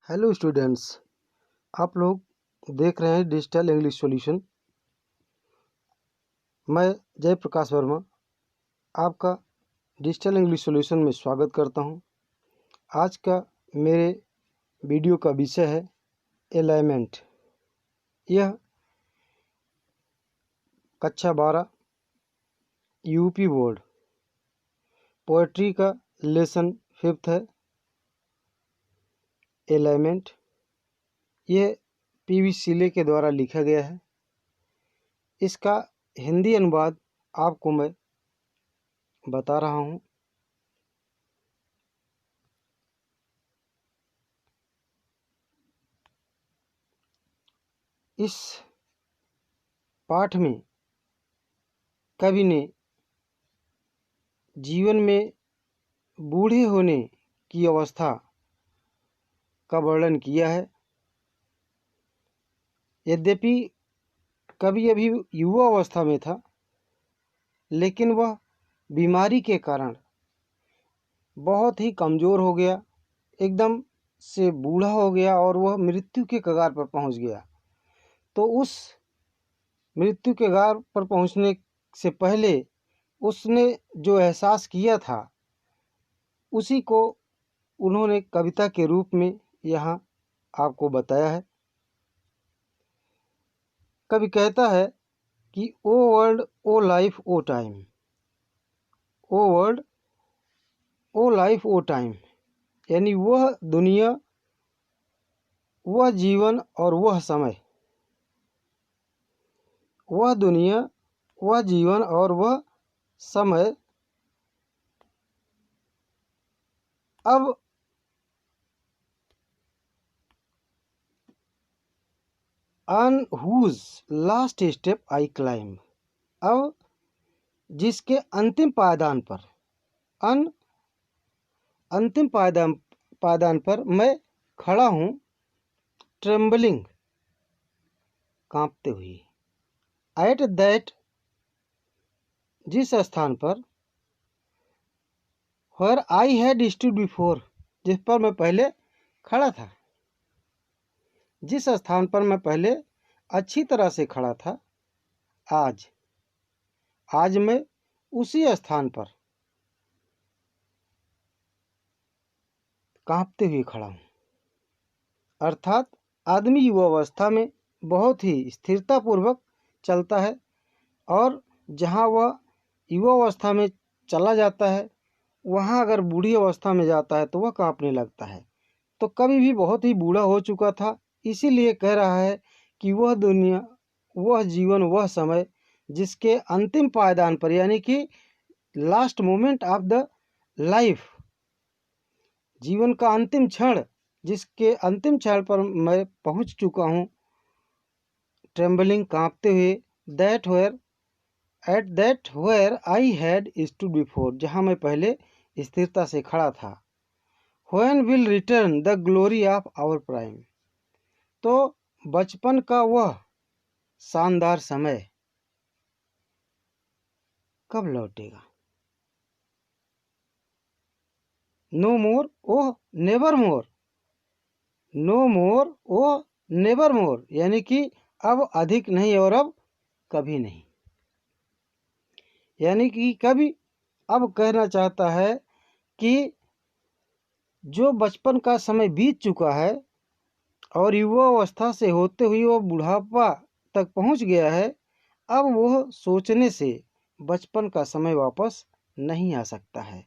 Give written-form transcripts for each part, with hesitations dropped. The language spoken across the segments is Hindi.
हेलो स्टूडेंट्स, आप लोग देख रहे हैं डिजिटल इंग्लिश सॉल्यूशन। मैं जयप्रकाश वर्मा आपका डिजिटल इंग्लिश सॉल्यूशन में स्वागत करता हूं। आज का मेरे वीडियो का विषय है अलाइनमेंट। यह कक्षा 12 यूपी बोर्ड पोएट्री का लेसन 5 है। अलाइनमेंट यह पीवी सिले के द्वारा लिखा गया है। इसका हिंदी अनुवाद आपको मैं बता रहा हूं। इस पाठ में कवि ने जीवन में बूढ़े होने की अवस्था का वर्णन किया है। यद्यपि कवि अभी युवा अवस्था में था, लेकिन वह बीमारी के कारण बहुत ही कमज़ोर हो गया, एकदम से बूढ़ा हो गया और वह मृत्यु के कगार पर पहुंच गया। तो उस मृत्यु के कगार पर पहुंचने से पहले उसने जो एहसास किया था, उसी को उन्होंने कविता के रूप में यहाँ आपको बताया है। कवि कहता है कि ओ वर्ल्ड, ओ लाइफ, ओ टाइम, ओ वर्ल्ड, ओ लाइफ, ओ टाइम, यानी वह दुनिया, वह जीवन और वह समय। वह दुनिया, वह जीवन और वह समय। अब on whose last step I climb, अब जिसके अंतिम पायदान पर, अंतिम पायदान पर मैं खड़ा हूँ, ट्रेम्बलिंग, कांपते हुए। एट दैट, जिस स्थान पर, where I had stood before, जिस पर मैं पहले खड़ा था, जिस स्थान पर मैं पहले अच्छी तरह से खड़ा था, आज मैं उसी स्थान पर कांपते हुए खड़ा हूँ। अर्थात आदमी युवावस्था में बहुत ही स्थिरतापूर्वक चलता है, और जहाँ वह युवावस्था में चला जाता है, वहाँ अगर बूढ़ी अवस्था में जाता है तो वह कांपने लगता है। तो कभी भी बहुत ही बूढ़ा हो चुका था, इसीलिए कह रहा है कि वह दुनिया, वह जीवन, वह समय जिसके अंतिम पायदान पर, यानी कि last moment of the life, जीवन का अंतिम क्षण, जिसके अंतिम क्षण पर मैं पहुंच चुका हूं, ट्रेम्बलिंग, कांपते हुए। That where, at that where I had stood before, जहां मैं पहले स्थिरता से खड़ा था। When will return the glory of our prime, तो बचपन का वह शानदार समय कब लौटेगा। No more, oh never more, no more, oh never more, यानी कि अब अधिक नहीं और अब कभी नहीं। यानी कि कभी अब कहना चाहता है कि जो बचपन का समय बीत चुका है और युवा अवस्था से होते हुए वो बुढ़ापा तक पहुंच गया है, अब वह सोचने से बचपन का समय वापस नहीं आ सकता है।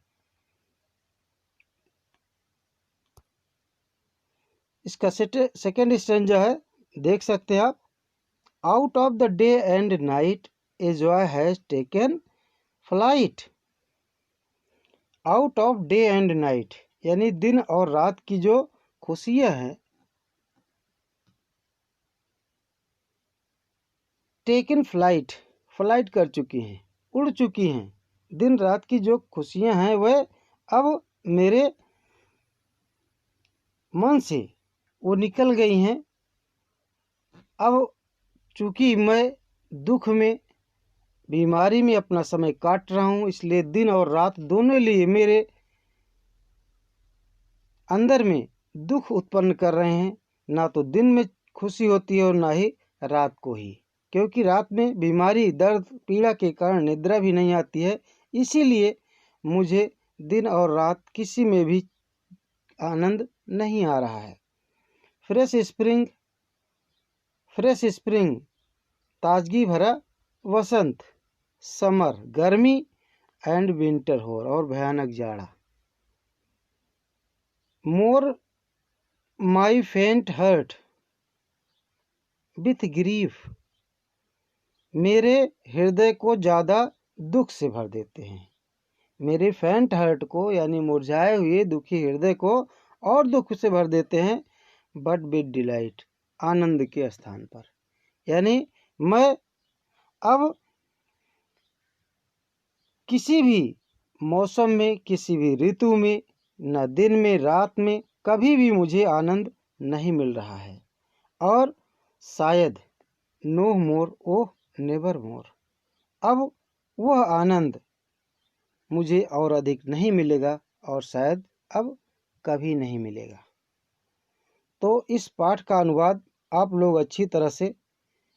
इसका सेकेंड स्टैंजा है, देख सकते हैं आप। Out of the day and night a joy has taken flight. Out of day and night, यानी दिन और रात की जो खुशियां हैं, टेकन फ्लाइट, फ्लाइट कर चुकी हैं, उड़ चुकी हैं। दिन रात की जो खुशियां हैं वह अब मेरे मन से वो निकल गई हैं। अब चूंकि मैं दुख में, बीमारी में अपना समय काट रहा हूँ, इसलिए दिन और रात दोनों लिए मेरे अंदर में दुख उत्पन्न कर रहे हैं। ना तो दिन में खुशी होती है और ना ही रात को ही, क्योंकि रात में बीमारी, दर्द, पीड़ा के कारण निद्रा भी नहीं आती है। इसीलिए मुझे दिन और रात किसी में भी आनंद नहीं आ रहा है। फ्रेश स्प्रिंग, ताजगी भरा वसंत, समर गर्मी एंड विंटर हो और भयानक जाड़ा। मोर माई फेंट हर्ट विथ ग्रीफ, मेरे हृदय को ज़्यादा दुख से भर देते हैं। मेरे फेंट हर्ट को यानी मुरझाए हुए दुखी हृदय को और दुख से भर देते हैं। बट विद डिलाइट, आनंद के स्थान पर। यानी मैं अब किसी भी मौसम में, किसी भी ऋतु में, न दिन में रात में, कभी भी मुझे आनंद नहीं मिल रहा है। और शायद नो मोर ओह नेवर मोर, अब वह आनंद मुझे और अधिक नहीं मिलेगा और शायद अब कभी नहीं मिलेगा। तो इस पाठ का अनुवाद आप लोग अच्छी तरह से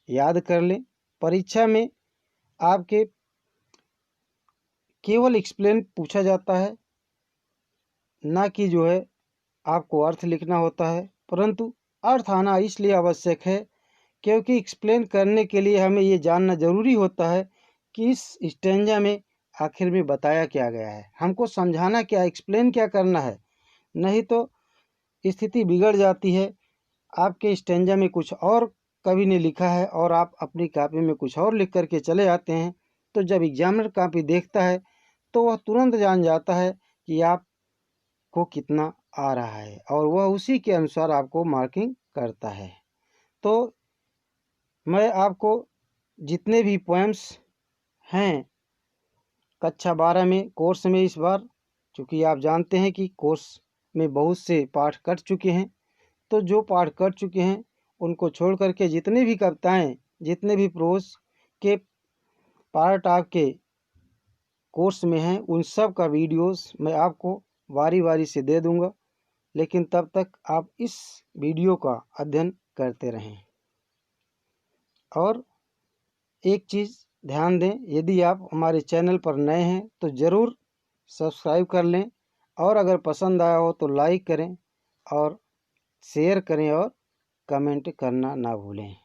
याद कर लें। परीक्षा में आपके केवल एक्सप्लेन पूछा जाता है, ना कि जो है आपको अर्थ लिखना होता है। परंतु अर्थ आना इसलिए आवश्यक है क्योंकि एक्सप्लेन करने के लिए हमें ये जानना ज़रूरी होता है कि इस स्टेंजा में आखिर में बताया क्या गया है। हमको समझाना क्या, एक्सप्लेन क्या करना है। नहीं तो स्थिति बिगड़ जाती है। आपके स्टेंजा में कुछ और कवि ने लिखा है और आप अपनी कॉपी में कुछ और लिख करके चले आते हैं, तो जब एग्जामिनर कॉपी देखता है तो वह तुरंत जान जाता है कि आपको कितना आ रहा है और वह उसी के अनुसार आपको मार्किंग करता है। तो मैं आपको जितने भी पोएम्स हैं कक्षा 12 में कोर्स में, इस बार चूँकि आप जानते हैं कि कोर्स में बहुत से पाठ कट चुके हैं, तो जो पाठ कट चुके हैं उनको छोड़ करके जितने भी कविताएं, जितने भी प्रोज के पार्ट आपके कोर्स में हैं, उन सब का वीडियोस मैं आपको बारी बारी से दे दूंगा। लेकिन तब तक आप इस वीडियो का अध्ययन करते रहें। और एक चीज़ ध्यान दें, यदि आप हमारे चैनल पर नए हैं तो ज़रूर सब्सक्राइब कर लें, और अगर पसंद आया हो तो लाइक करें और शेयर करें और कमेंट करना ना भूलें।